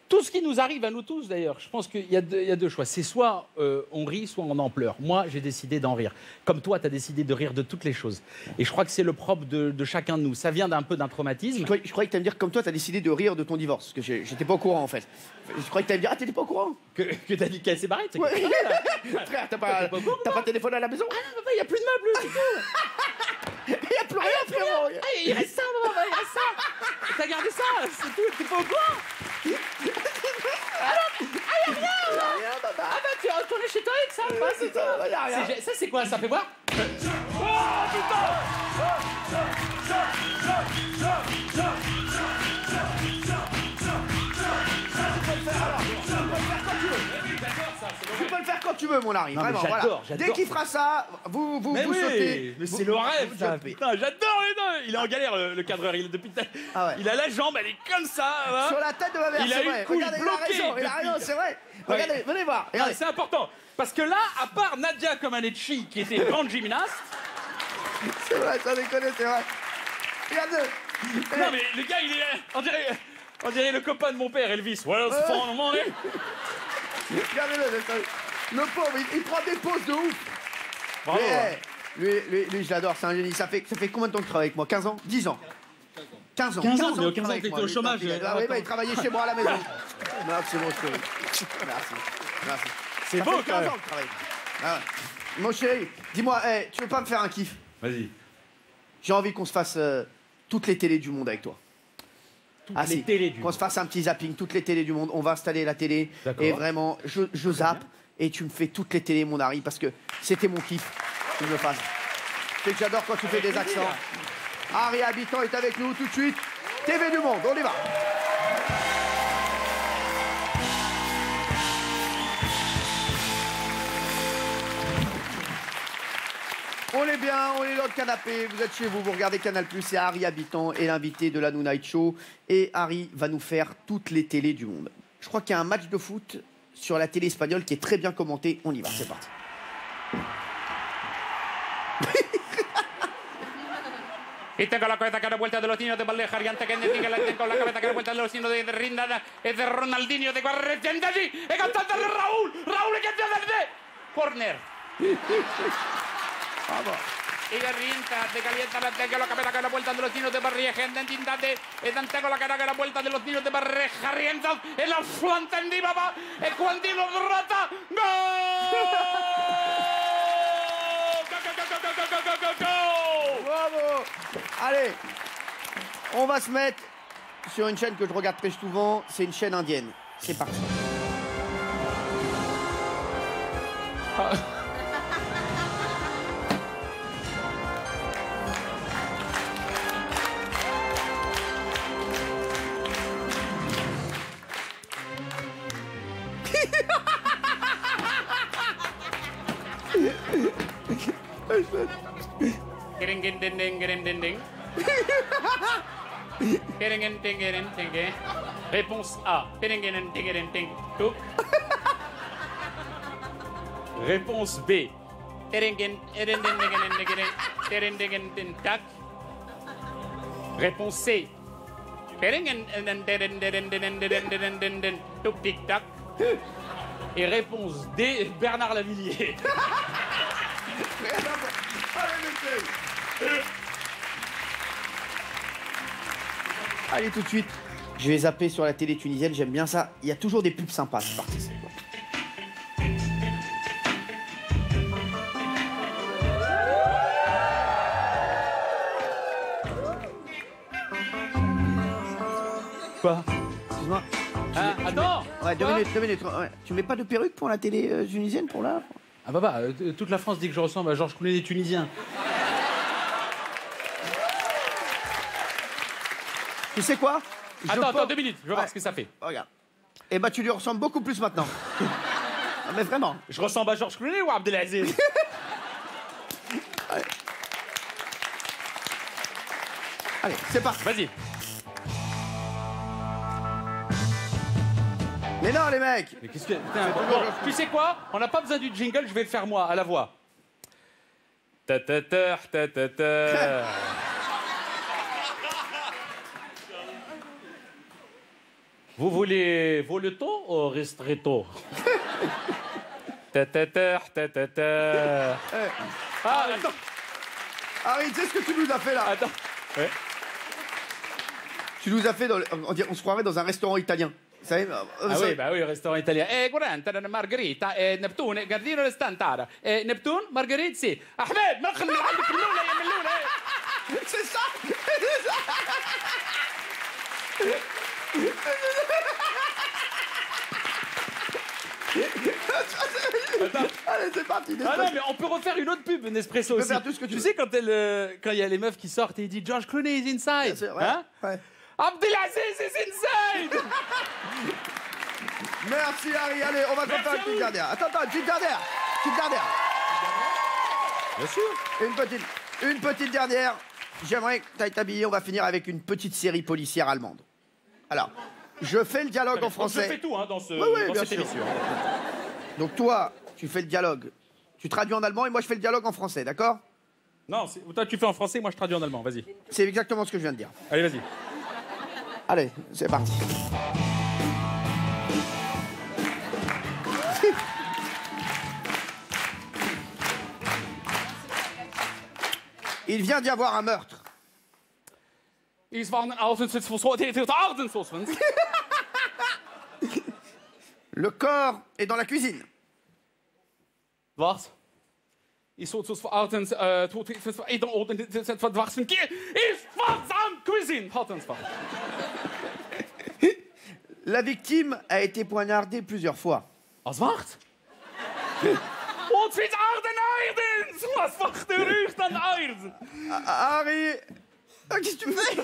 Tout ce qui nous arrive à nous tous, d'ailleurs, je pense qu'il y a deux choix. C'est soit on rit, soit on en pleure. Moi, j'ai décidé d'en rire. Comme toi, tu as décidé de rire de toutes les choses. Et je crois que c'est le propre de chacun de nous. Ça vient d'un peu d'un traumatisme. Je croyais que tu allais me dire, comme toi, tu as décidé de rire de ton divorce. Parce que j'étais pas au courant, en fait. Je croyais que tu allais me dire, ah, t'étais pas au courant? Que t'as dit qu'elle s'est barrée. Ouais. Frère, t'as pas téléphoné à la maison? Ah non, papa, il n'y a plus de meubles du tout. Il n'y a plus rien, frérot. Ah, il reste ça, maman, il reste ça. T'as gardé ça, c'est tout. T'es pas au courant. Ah, y'a rien. Ah bah tu es retourné chez toi avec ça, c'est ça. Ça c'est quoi, ça fait voir? Oh putain. Tu peux le faire quand tu veux, mon Harry. Non, vraiment, j'adore. Dès qu'il fera ça, vous sautez. Mais c'est le rêve, vous ça. jumpez. Putain, j'adore les deux. Il est en galère, le cadreur. Depuis Ah ouais. il a la jambe, elle est comme ça. Hein. Sur la tête de ma mère, Il a c'est une vrai. couille Regardez, bloquée il a raison, depuis. c'est vrai. Regardez, venez voir. Ah, Regardez. c'est important. Parce que là, à part Nadia Comaneci, qui était grande gymnaste. C'est vrai, ça déconne, c'est vrai. Regarde-le. Non, mais le gars, il est. On dirait le copain de mon père, Elvis. Well, it's fun, money. Regardez-le. Le pauvre, il prend des poses de ouf. Bravo. Mais, lui, je l'adore, c'est un génie. Ça fait combien de temps que tu travailles avec moi? 15 ans? 10 ans? 15 ans. 15 ans, mais au qu'il 15 ans, travaille avec t'étais moi, au lui. chômage. Ah oui, bah, il travaillait chez moi à la maison. Merci, mon chéri. Merci. C'est Ça beau, fait quand 15 même. ans que je travaille. Ah ouais. Mon chéri, dis-moi, tu veux pas me faire un kiff? Vas-y. J'ai envie qu'on se fasse toutes les télés du monde avec toi. les télés du Qu'on monde. se fasse un petit zapping, toutes les télés du monde. On va installer la télé. D'accord. Et vraiment, je zappe. Et tu me fais toutes les télés, mon Harry, parce que c'était mon kiff que tu me le fasses. C'est que j'adore quand tu fais des accents. Harry Habitant est avec nous tout de suite. TV du monde, on y va. On est bien, on est dans le canapé, vous êtes chez vous, vous regardez Canal+, c'est Harry Habitant et l'invité de la New Night Show. Et Harry va nous faire toutes les télés du monde. Je crois qu'il y a un match de foot sur la télé espagnole qui est très bien commenté. On y va, c'est parti. Y tengo la cabeza que da vuelta de los niños de Balleja, Ariante que tengo la cabeza que da vuelta de los niños de Rinda, es de Ronaldinho de Guarrecienda allí, es cantante de Raúl, Raúl que te de corner. Vamos. Y de Rienta, de calienta la tengo la cabeza que da vuelta de los niños de Barrieja, en Tindate, es tengo la cara que da vuelta de los niños de Barreja, Rienta, en la flanta en Divaba, es Cuantino Rata, ¡gol! Bravo. Allez, on va se mettre sur une chaîne que je regarde très souvent, c'est une chaîne indienne. C'est parti. Réponse A. Réponse B. Réponse C. Tic tic tac. Et réponse D, Bernard Lavillier. Allez, tout de suite, je vais zapper sur la télé tunisienne, j'aime bien ça. Il y a toujours des pubs sympas, c'est parti. Quoi? Excuse-moi. Attends. Ouais, deux minutes. Ouais. Tu mets pas de perruque pour la télé tunisienne pour là? Ah bah, toute la France dit que je ressemble à Georges Clooney des Tunisiens. Tu sais quoi? Attends, 2 minutes, je vais voir ce que ça fait. Regarde. Eh ben, tu lui ressembles beaucoup plus maintenant. Ah, mais vraiment. Je ressemble à Georges Clooney ou à Abdelaziz? Allez, c'est parti. Vas-y. Mais non, les mecs. Mais qu'est-ce que... Tu sais quoi? On n'a pas besoin du jingle, je vais le faire moi, à la voix. Ta-ta-ta, ta-ta-ta. Vous voulez voleto ou ristretto? Ta-ta-ta, ta-ta-ta. Ah, attends. Harry, tu sais ce que tu nous as fait là? Attends. Ouais. Tu nous as fait, on se croirait dans un restaurant italien. Vous savez, oui, bah oui, restaurant italien. 40 margherita, Neptune, Gardino Restantara. Neptune, margherita, sì. Ahmed, ناخذ من عندك اللولة يا ملولة. C'est ça. Allez, c'est parti. Ah non, mais on peut refaire une autre pub, Nespresso aussi. Faire tout ce que tu veux. sais, quand il y a les meufs qui sortent et ils disent George Clooney is inside. Ouais, hein? ouais. Abdelaziz is inside. Merci Harry, allez, on va te faire une petite dernière. Attends, petite dernière. Bien sûr. Une petite dernière. J'aimerais que tu ailles t'habiller, on va finir avec une petite série policière allemande. Alors, je fais le dialogue en français. Je fais tout dans bien cette sûr. émission. Donc toi, tu fais le dialogue. Tu traduis en allemand et moi je fais le dialogue en français, d'accord? Non, toi tu fais en français, moi je traduis en allemand, vas-y. C'est exactement ce que je viens de dire. Allez, vas-y. Allez, c'est parti. Il vient d'y avoir un meurtre. Le corps est dans la cuisine. Was? Is La victime a été poignardée plusieurs fois. Was macht? Was macht der Rücht an Eisen? Harry, qu'est-ce que tu fais?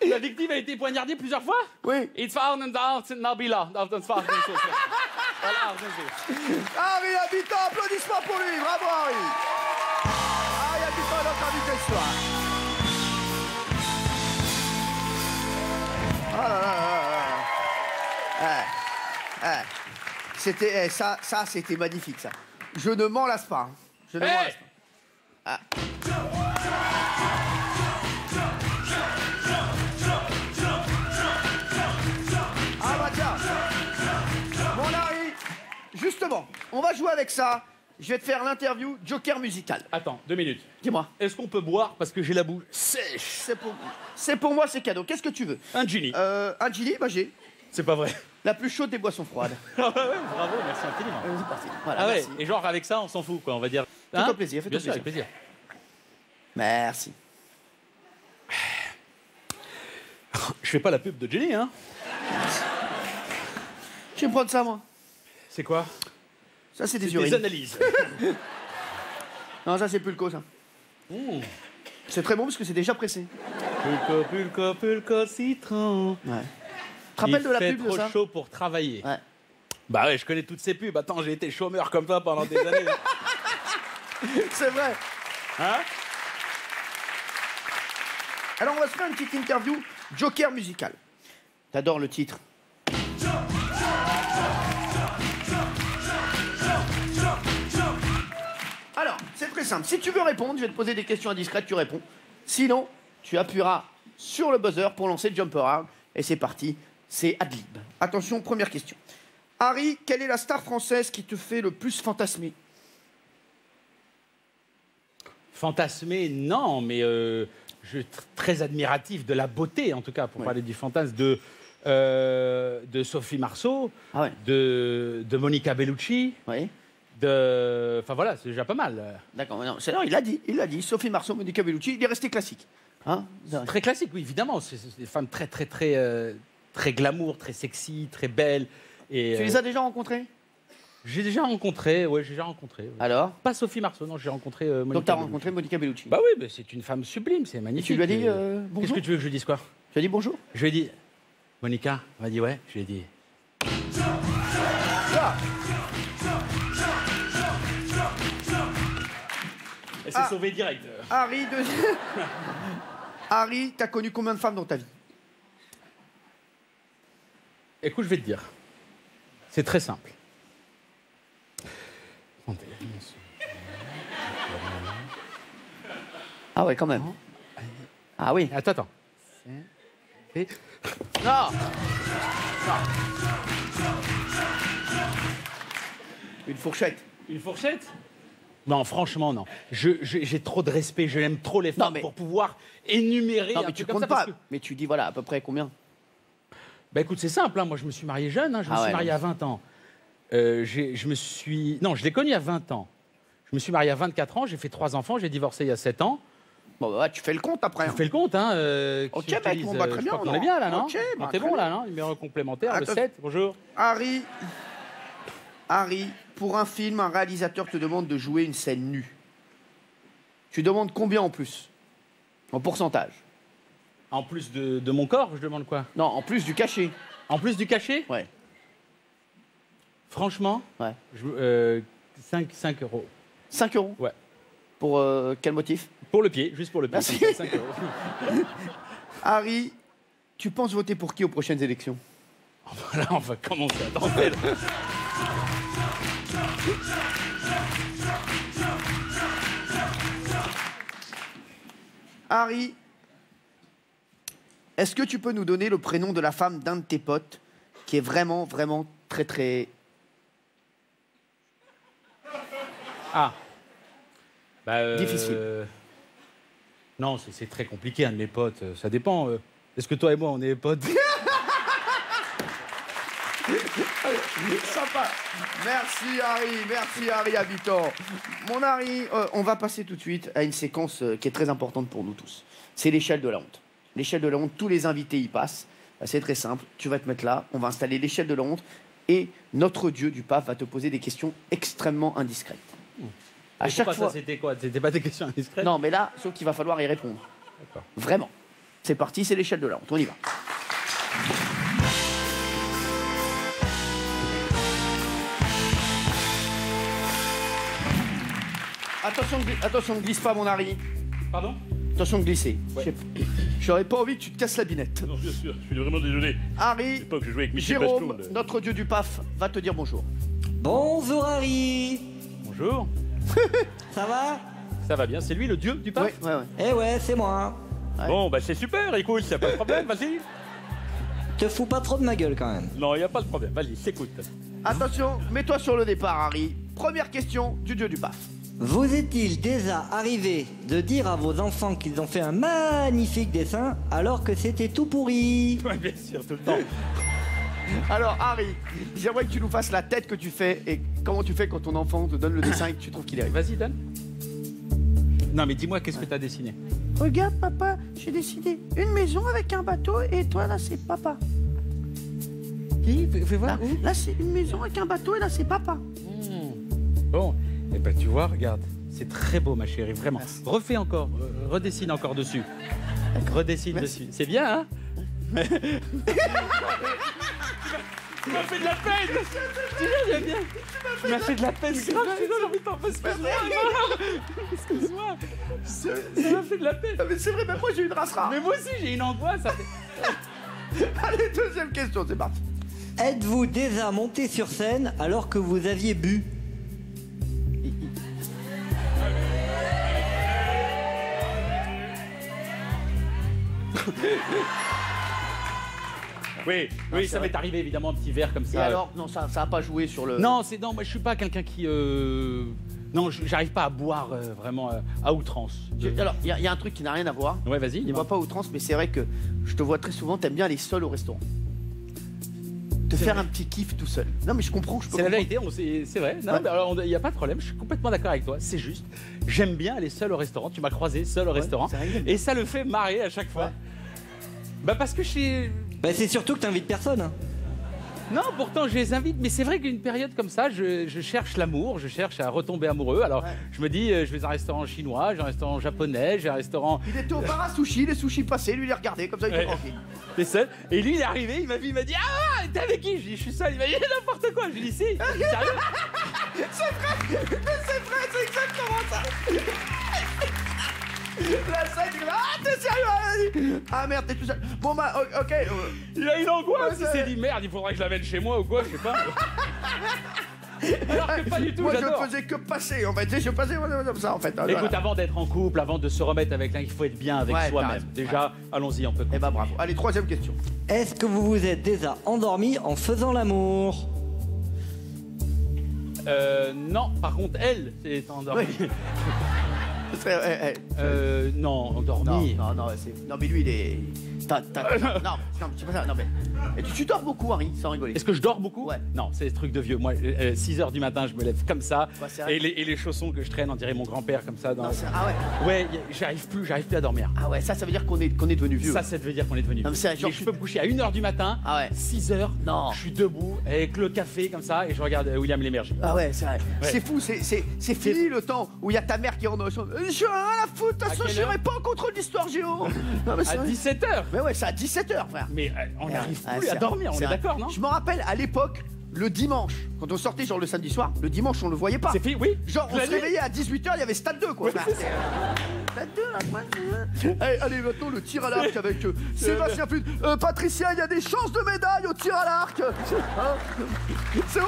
La victime a été poignardée plusieurs fois? Oui. Nabila. Harry Habitant, applaudissements pour lui, bravo Harry. Harry Habitant, notre invité ce soir. Oh là là là là. C'était ça c'était magnifique ça. Je ne m'en lasse pas. Je ne m'en lasse pas. Ah bah tiens. Mon Harry, justement, on va jouer avec ça. Je vais te faire l'interview Joker musical. Attends, 2 minutes. Dis-moi. Est-ce qu'on peut boire parce que j'ai la bouche sèche? C'est pour moi, c'est cadeau. Qu'est-ce que tu veux? Un Gini. Un Gini, bah j'ai. C'est pas vrai. La plus chaude des boissons froides. Ah ouais, bravo, merci infiniment. C'est parti. Voilà, Ah ouais, merci. et genre avec ça, on s'en fout, quoi, on va dire. Fais-toi plaisir, fais-toi Bien sûr, plaisir. avec plaisir. Merci. Je fais pas la pub de Jenny, hein. Je vais prendre ça, moi. C'est quoi? Ça, c'est des Des urines. analyses. Non, ça, c'est pulco, ça. C'est très bon parce que c'est déjà pressé. Pulco, citron. Ouais. Tu te rappelles de la pub de trop ça? chaud pour travailler. Ouais. Bah ouais, je connais toutes ces pubs. Attends, j'ai été chômeur comme ça pendant des années. C'est vrai. Hein? Alors, on va se faire une petite interview Joker musical. T'adores le titre? Alors, c'est très simple. Si tu veux répondre, je vais te poser des questions indiscrètes, tu réponds. Sinon, tu appuieras sur le buzzer pour lancer le jumper hard. Et c'est parti, c'est ad-lib. Attention, première question. Harry, quelle est la star française qui te fait le plus fantasmer? Fantasmer, non, mais je suis très admiratif de la beauté, en tout cas, pour parler du fantasme, de Sophie Marceau, de Monica Bellucci. Oui. Enfin voilà, c'est déjà pas mal. D'accord, non, il l'a dit. Sophie Marceau, Monica Bellucci, il est resté classique. Hein, très classique, oui, évidemment. C'est des femmes très glamour, très sexy, très belles. Et, tu les as déjà rencontrées? J'ai déjà rencontré, ouais. Alors? Pas Sophie Marceau, non, j'ai rencontré Monica. Donc tu as rencontré Monica Bellucci? Bah oui, c'est une femme sublime, c'est magnifique. Et tu lui as dit bonjour? Qu'est-ce que tu veux que je dise, quoi? Tu as dit bonjour? Je lui ai dit, Monica, elle m'a dit ouais, je lui ai dit. Elle s'est sauvée direct. Harry, Harry, t'as connu combien de femmes dans ta vie? Écoute, je vais te dire. C'est très simple. Ah ouais, quand même. Ah oui. Attends. Non. Une fourchette. Une fourchette? Non, franchement, non. J'ai trop de respect, je l'aime trop les femmes pour pouvoir énumérer. Non, mais tu comptes pas. Mais tu dis, voilà, à peu près combien? Bah écoute, c'est simple, hein. Moi je me suis marié jeune, hein. Je me suis marié à 20 ans. Non, je l'ai connu à 20 ans. Je me suis marié à 24 ans, j'ai fait 3 enfants, j'ai divorcé il y a 7 ans. Bon, bah, tu fais le compte après. Tu fais le compte, hein. Ok, bah, on va très bien. On est bien là, non? Ok, bah, t'es bon là, non? Numéro complémentaire, le 7, bonjour. Harry, pour un film, un réalisateur te demande de jouer une scène nue. Tu demandes combien en plus? En pourcentage? En plus de mon corps, je demande quoi? Non, en plus du cachet. En plus du cachet? Ouais. Franchement? Ouais. 5 euros. 5 euros? Ouais. Pour quel motif? Pour le pied, juste pour le pied. Merci. 5 euros. Harry, tu penses voter pour qui aux prochaines élections? Là, on va commencer à danser. Harry, est-ce que tu peux nous donner le prénom de la femme d'un de tes potes qui est vraiment, vraiment très, très... Ah. Difficile. Non, c'est très compliqué, un de mes potes. Ça dépend. Est-ce que toi et moi, on est potes? Sympa. Merci Harry Habitant. Mon Harry, on va passer tout de suite à une séquence qui est très importante pour nous tous. C'est l'échelle de la honte. L'échelle de la honte, tous les invités y passent. C'est très simple, tu vas te mettre là, on va installer l'échelle de la honte et notre dieu du PAF va te poser des questions extrêmement indiscrètes. À chaque fois, c'était quoi? C'était pas des questions indiscrètes? Non, mais là, sauf qu'il va falloir y répondre. Vraiment. C'est parti, c'est l'échelle de la honte. On y va. Attention, ne glisse pas, mon Harry. Pardon? Attention de glisser. Ouais. J'aurais pas envie que tu te casses la binette. Non, bien sûr, je suis vraiment désolé. Harry, que je jouais avec Michel Jérôme, Bastoude. notre dieu du PAF, va te dire bonjour. Bonjour Harry. Bonjour. Ça va? Ça va bien, c'est lui le dieu du PAF? Ouais. Eh ouais, c'est moi. Ouais. Bon, bah c'est super, écoute, y a pas de problème, vas-y. Te fous pas trop de ma gueule quand même. Non, y a pas de problème, vas-y, s'écoute. Attention, mets-toi sur le départ, Harry. Première question du dieu du PAF. Vous est-il déjà arrivé de dire à vos enfants qu'ils ont fait un magnifique dessin alors que c'était tout pourri? Ouais, bien sûr, tout le temps. Alors, Harry, j'aimerais que tu nous fasses la tête que tu fais et comment tu fais quand ton enfant te donne le dessin et que tu trouves qu'il est réussi. Vas-y, donne. Non, mais dis-moi, qu'est-ce que t'as dessiné? Regarde, papa, j'ai dessiné une maison avec un bateau et toi, là, c'est papa. Fais voir. Là, c'est une maison avec un bateau et là, c'est papa. Bon, et ben tu vois, regarde, c'est très beau, ma chérie, vraiment. Merci. Refais encore, redessine encore dessus. Redessine dessus. C'est bien, hein? Tu m'as fait de la peine! J'aime bien. Tu m'as fait de la peine, c'est grave, j'ai envie de t'en passer. Excuse-moi. Ça m'a fait de la peine. Mais c'est vrai, même moi j'ai une race rare. Mais moi aussi j'ai une angoisse. Ça fait... Allez, deuxième question, c'est parti. Êtes-vous déjà monté sur scène alors que vous aviez bu? Oui, ça m'est arrivé évidemment un petit verre comme ça. Et alors, non, ça a pas joué sur le... Non, moi je suis pas quelqu'un qui... Non, j'arrive pas à boire vraiment à outrance. Alors, il y a un truc qui n'a rien à voir. Ouais, vas-y. Je ne vois pas à outrance, mais c'est vrai que je te vois très souvent, t'aimes bien aller seul au restaurant. Te faire un petit kiff tout seul. Non, mais je comprends, je peux C'est la comprendre. vérité, c'est vrai. Non, Ouais. mais alors, il n'y a pas de problème, je suis complètement d'accord avec toi, c'est juste. J'aime bien aller seul au restaurant, tu m'as croisé seul au restaurant, c'est vrai. et ça le fait marrer à chaque fois. Ouais. Bah parce que je suis... Bah, c'est surtout que t'invites personne. Hein. Non, pourtant je les invite, mais c'est vrai qu'une période comme ça, je cherche l'amour, je cherche à retomber amoureux. Alors je me dis, je vais à un restaurant chinois, j'ai un restaurant japonais, j'ai un restaurant... Il était au bar à sushi, les sushis passés, lui il les regardait, comme ça il était Ouais. tranquille. T'es seul. Et lui il est arrivé, il m'a vu, il m'a dit, ah, t'es avec qui? Je dis, je suis seul. Il m'a dit, n'importe quoi. Je lui ai dit, si. Sérieux? C'est exactement ça. La scène, il dit, ah t'es sérieux? Ah merde, t'es tout seul. Bon bah, ok. Il a une angoisse, il Ouais, s'est dit, merde, il faudrait que je l'amène chez moi ou quoi, je sais pas. Alors que pas du tout, Moi j'adore. je faisais que passer en fait, tu sais, je passais comme ça en fait. Écoute, avant d'être en couple, avant de se remettre avec l'un, il faut être bien avec Ouais, t'as soi-même. raison. Déjà, allons-y, on peut Eh continuer. bah bravo. Allez, troisième question. Est-ce que vous vous êtes déjà endormi en faisant l'amour? Non, par contre, elle s'est endormie. Oui. Non, endormie. Non, mais lui il est... Non, c'est pas ça, non mais... Et tu dors beaucoup, Harry, sans rigoler. Est-ce que je dors beaucoup? Ouais. Non, c'est des trucs de vieux. Moi, 6h du matin, je me lève comme ça. Ouais, c'est vrai. Et les chaussons que je traîne, on dirait mon grand-père comme ça. Non, ah ouais. Ouais, j'arrive plus à dormir. Ah ouais, ça veut dire qu'on est devenu vieux. Ça veut dire qu'on est devenu Non, mais vieux. c'est genre- Et je peux me coucher à 1h du matin, Ah ouais. 6h, Non. je suis debout avec le café comme ça et je regarde William Lémergie. Ah ouais, c'est vrai. Ouais. C'est fou, c'est fini le temps où il y a ta mère qui rentre dans le champ. Je rien à la foutre, de toute façon, quelle je serai heure pas en contrôle d'histoire géo. Non, mais c'est À vrai. 17h. Mais ouais, c'est à 17h, frère. Mais on n'arrive Ah, plus c'est à dormir, on c'est est vrai. d'accord, non? Je me rappelle à l'époque, le dimanche, quand on sortait genre le samedi soir, le dimanche on le voyait pas. C'est fini, oui. Genre on Je se l'ai dit. réveillait à 18h, il y avait Stade 2 quoi. Stade 2 là, quoi. Allez, maintenant le tir à l'arc avec Sébastien Fut. Patricia, il y a des chances de médaille au tir à l'arc. Hein, c'est où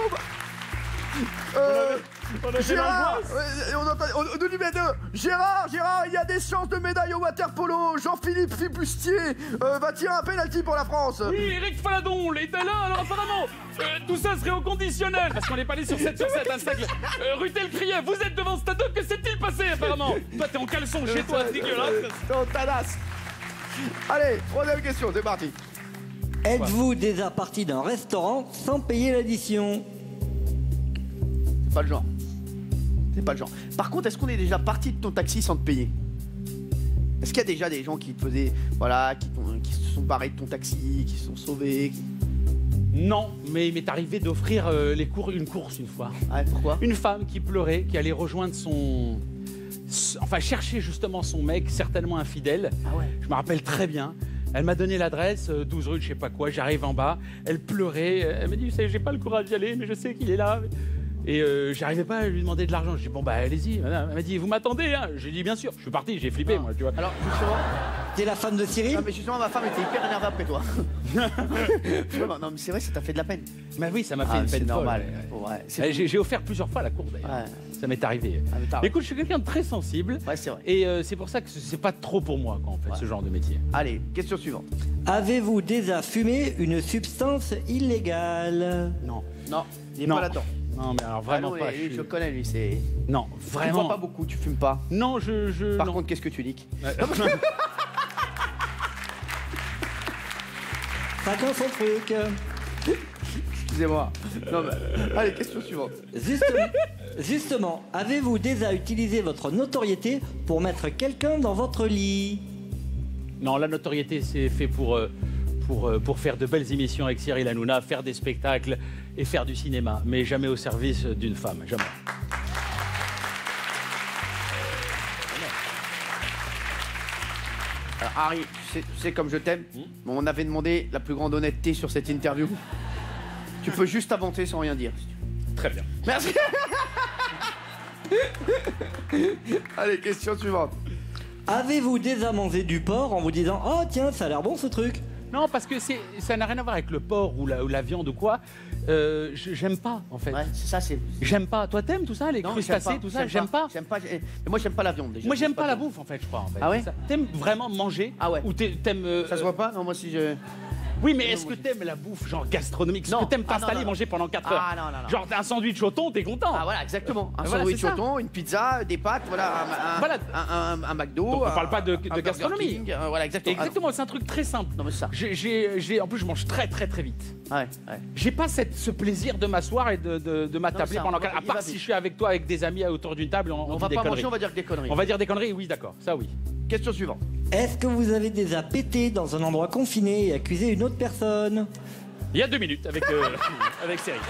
Gérard, on nous dit mais deux. Gérard, il y a des chances de médaille au waterpolo. Jean-Philippe Fibustier va tirer un penalty pour la France. Oui, Eric Faladon, il était là, alors apparemment, tout ça serait au conditionnel, parce qu'on n'est pas allé sur 7 sur 7, un sac. Rutel criait, vous êtes devant Stade 2, que s'est-il passé apparemment? Toi, t'es en caleçon chez toi, c'est dégueulasse. Ton tadas. Allez, troisième question, c'est parti. Êtes-vous déjà parti d'un restaurant sans payer l'addition? C'est pas le genre. C'est pas le genre. Par contre, est-ce qu'on est déjà parti de ton taxi sans te payer? Est-ce qu'il y a déjà des gens qui te faisaient, voilà, qui se sont barrés de ton taxi, qui se sont sauvés Non, mais il m'est arrivé d'offrir une course une fois. Ouais, pourquoi? Une femme qui pleurait, qui allait rejoindre enfin, chercher justement son mec, certainement infidèle. Ah ouais. Je me rappelle très bien. Elle m'a donné l'adresse, 12 rue de je sais pas quoi, j'arrive en bas, elle pleurait, elle m'a dit, vous savez, j'ai pas le courage d'y aller, mais je sais qu'il est là. Et j'arrivais pas à lui demander de l'argent. Je dis, bon bah allez-y, madame. Elle m'a dit, vous m'attendez, hein? J'ai dit, bien sûr. Je suis parti, j'ai flippé, moi, tu vois. Alors, justement, T'es la femme de Cyril? non, mais justement, ma femme était hyper énervée après toi. Non, mais c'est vrai, ça t'a fait de la peine. Mais oui, ça m'a fait une peine c'est normal. folle, ouais. Ouais, c'est J'ai offert plusieurs fois la course, d'ailleurs. Ouais. Ça m'est arrivé. Ah, mais t'as raison. Écoute, je suis quelqu'un de très sensible. Ouais, c'est vrai. Et c'est pour ça que c'est pas trop pour moi, quand on fait ce genre de métier. Allez, question suivante. Avez-vous déjà fumé une substance illégale? Non. Non, il est Non. pas là-dedans. Non, mais alors vraiment Ah non, pas. lui, je le connais, lui, c'est... Non, Tu vraiment. bois pas beaucoup, tu fumes pas. Non, je. Par non. contre, qu'est-ce que tu niques? Chacun son truc. Excusez-moi. Non, mais... Allez, question suivante. Justement, avez-vous déjà utilisé votre notoriété pour mettre quelqu'un dans votre lit? Non, la notoriété, c'est fait pour faire de belles émissions avec Cyril Hanouna, faire des spectacles et faire du cinéma, mais jamais au service d'une femme, jamais. Alors, Harry, tu sais comme je t'aime, mais on avait demandé la plus grande honnêteté sur cette interview. Tu peux juste avancer sans rien dire. Très bien. Merci. Allez, question suivante. Avez-vous déjà mangé du porc en vous disant « Oh tiens, ça a l'air bon ce truc » Non, parce que ça n'a rien à voir avec le porc ou la viande ou quoi. J'aime pas, en fait. Ouais, c'est ça, c'est. J'aime pas. Toi, t'aimes tout ça, les Non, crustacés, tout ça? J'aime pas. J'aime pas. Mais moi, j'aime pas la viande déjà. Moi, j'aime pas la bouffe, en fait, je crois. En fait. Ah ouais? T'aimes vraiment manger? Ah ouais. Ou t'aimes. Ça se voit pas? Non, moi si je. Oui, mais est-ce que t'aimes la bouffe, genre gastronomique? Est-ce que t'aimes t'installer et manger pendant 4 heures? Ah non, non, non. Genre, t'as un sandwich au thon, t'es content. Ah voilà, exactement. Un Voilà, sandwich c'est au ça. thon, une pizza, des pâtes, voilà, un McDo. Donc, on parle pas de un Burger gastronomie. King, voilà, exactement. Exactement, c'est un truc très simple. Non, mais ça. En plus, je mange très vite. Ouais. J'ai pas ce plaisir de m'asseoir et de m'attabler ça, pendant on va- 4 heures. À il part va si vite. je suis avec toi avec des amis autour d'une table, on On dit va des pas conneries. manger, on va dire des conneries. On va dire des conneries, oui, d'accord, ça oui. Question suivante. Est-ce que vous avez déjà pété dans un endroit confiné et accusé une autre personne? Il y a 2 minutes avec Cyril.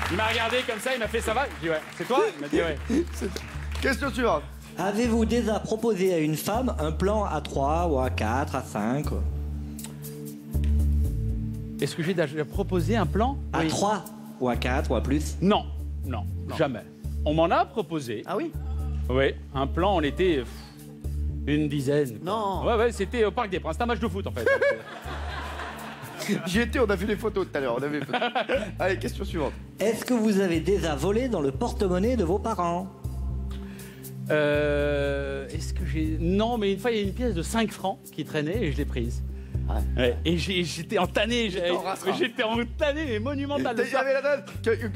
Il m'a regardé comme ça, il m'a fait ça va? Je dis ouais. C'est toi? Il m'a dit ouais. Question suivante. Avez-vous déjà proposé à une femme un plan à 3 ou à 4, à 5? Est-ce que j'ai déjà proposé un plan? À Oui. 3 ou à 4 ou à plus? Non, jamais. On m'en a proposé. Ah oui? Oui, un plan, on était une dizaine. Non. Ouais, c'était au Parc des Princes. C'était un match de foot en fait. J'y étais, on a vu les photos tout à l'heure. Allez, question suivante. Est-ce que vous avez déjà volé dans le porte-monnaie de vos parents? Est-ce que j'ai. Non, mais une fois, il y a une pièce de 5 francs qui traînait et je l'ai prise. Ouais. Et j'étais entané. J'étais entané, mais monumental. Il y avait la date.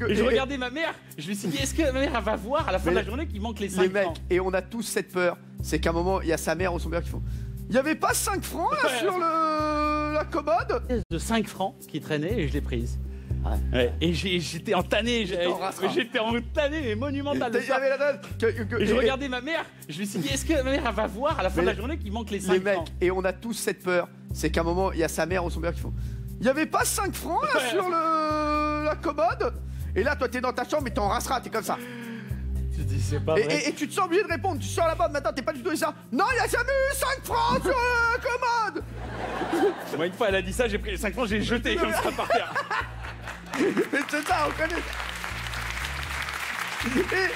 Et je regardais ma mère, je me suis dit, est-ce que ma mère elle va voir à la fin de la journée qu'il manque les 5 Les mecs, francs? et on a tous cette peur, c'est qu'à un moment, il y a sa mère ou son père qui font. Il y avait pas 5 francs là sur la commode? De 5 francs qui traînait et je l'ai prise. Ouais. Et j'étais entané. J'étais entané, mais monumental. Il y avait la date. Et je regardais ma mère, je me suis dit, est-ce que ma mère elle va voir à la fin de la journée qu'il manque les 5 Les mecs, francs? et on a tous cette peur, c'est qu'à un moment, il y a sa mère ou son père qui font. Il y avait pas 5 francs là sur la commode? Et là, toi, t'es dans ta chambre et t'en rasseras, t'es comme ça. Tu dis, c'est pas vrai. Et tu te sens obligé de répondre. Tu sors là-bas, maintenant, t'es pas du tout ça. Non, il y a jamais eu 5 francs sur la commode. Moi, une fois, elle a dit ça, j'ai pris les 5 francs, j'ai jeté comme ça par terre. Mais c'est ça, on connaît. Et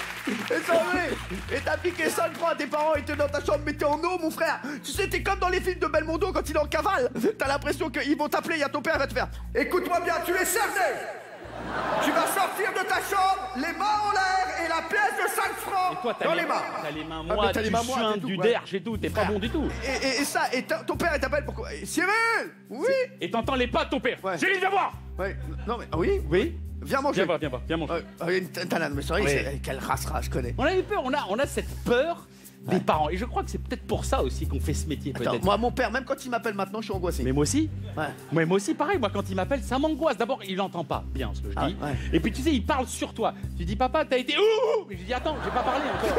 c'est vrai. Et t'as piqué 5 francs à tes parents, ils étaient dans ta chambre, mais t'es en eau, mon frère. Tu sais, t'es comme dans les films de Belmondo quand il est en cavale. T'as l'impression qu'ils vont t'appeler, il y a ton père, il va te faire. Écoute-moi bien, tu es cerné. Tu vas sortir de ta chambre, les mains en l'air et la pièce de 5 francs Et toi, dans les mains. T'as les mains Ah, moites, mais t'as les tu mains moites suintes, et tout, du ouais. derge et tout, t'es pas bon du tout. Et ça, et ton père, il t'appelle pourquoi? Cyril. Oui. Et t'entends les pas de ton père. Ouais. Cyril, viens voir. Ouais. Non mais oui. Oui. Viens manger. Viens manger. Une tanane, mais c'est vrai, Oui. quelle race, je connais. On a eu peur, on a cette peur des parents. Et je crois que c'est peut-être pour ça aussi qu'on fait ce métier, Attends, peut-être. moi, mon père, même quand il m'appelle maintenant, je suis angoissé. Mais moi aussi. Ouais. Moi aussi, pareil, moi quand il m'appelle, ça m'angoisse. D'abord, il n'entend pas bien ce que je dis. ouais. Et puis tu sais, il parle sur toi. Tu dis, papa, t'as été ouh. Et je dis, attends, j'ai pas parlé encore.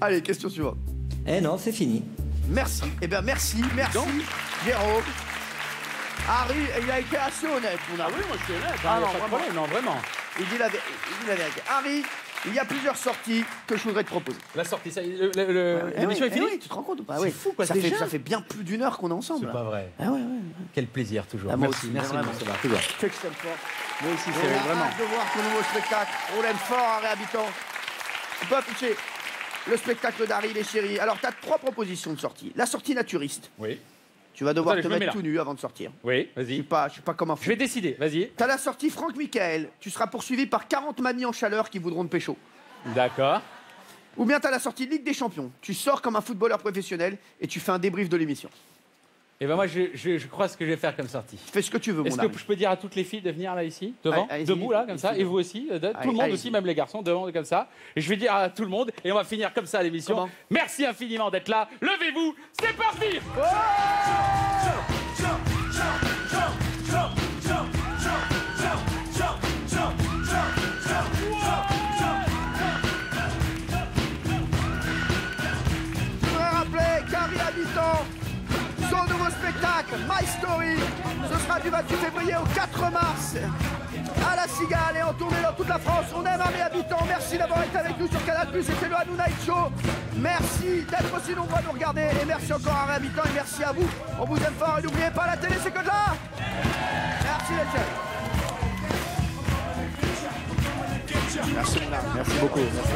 Allez, question suivante. Eh non, c'est fini. Merci. Eh bien, merci, Jérôme. Harry, il a été assez honnête, mon ami. Oui, moi je suis honnête. Ah non, pas de vraiment. problème, non, vraiment. Il dit la vérité. Harry, il y a plusieurs sorties que je voudrais te proposer. La sortie, ça, Eh l'émission oui, est finie. eh oui, tu te rends compte ou pas? C'est Oui. fou, quoi, Ça déjà. fait bien plus d'une heure qu'on est ensemble. C'est pas vrai. Ah ouais. Quel plaisir toujours. Ah, moi merci, aussi, merci, vraiment. merci, ça va, toujours. Tu sais que je t'aime fort. Moi aussi, On c'est a vraiment. hâte de voir ton nouveau spectacle. On l'aime fort, Harry Habitant. On peut afficher le spectacle d'Harry et Chéri. Alors, tu as 3 propositions de sortie. La sortie naturiste. Oui. Tu vas devoir Attends, te je me mets mettre là. tout nu avant de sortir. Oui, Je vas-y. suis pas comme un fou. Je vais décider, vas-y. T'as la sortie Franck Michael. Tu seras poursuivi par 40 mamies en chaleur qui voudront te pécho. D'accord. Ou bien t'as la sortie Ligue des Champions. Tu sors comme un footballeur professionnel et tu fais un débrief de l'émission. Et ben moi, je crois ce que je vais faire comme sortie. Fais ce que tu veux, Est-ce mon que ami. je peux dire à toutes les filles de venir là ici, devant, Allez-y, debout là, comme ça, ici. et vous aussi, tout le monde allez-y. aussi, même les garçons, devant comme ça. Et je vais dire à tout le monde, et on va finir comme ça l'émission. Comment? Merci infiniment d'être là. Levez-vous, c'est parti. Je voudrais rappeler qu'Harry Habitant, son nouveau spectacle, My Story, ce sera du 28 février au 4 mars à la Cigale et en tournée dans toute la France. On aime Harry Habitant. Merci d'avoir été avec nous sur Canal+. C'était le Hanou Night Show. Merci d'être aussi nombreux à nous regarder. Et merci encore à Harry Habitant et merci à vous. On vous aime fort et n'oubliez pas, la télé, c'est que de là. Merci les jeunes. Merci beaucoup. Merci.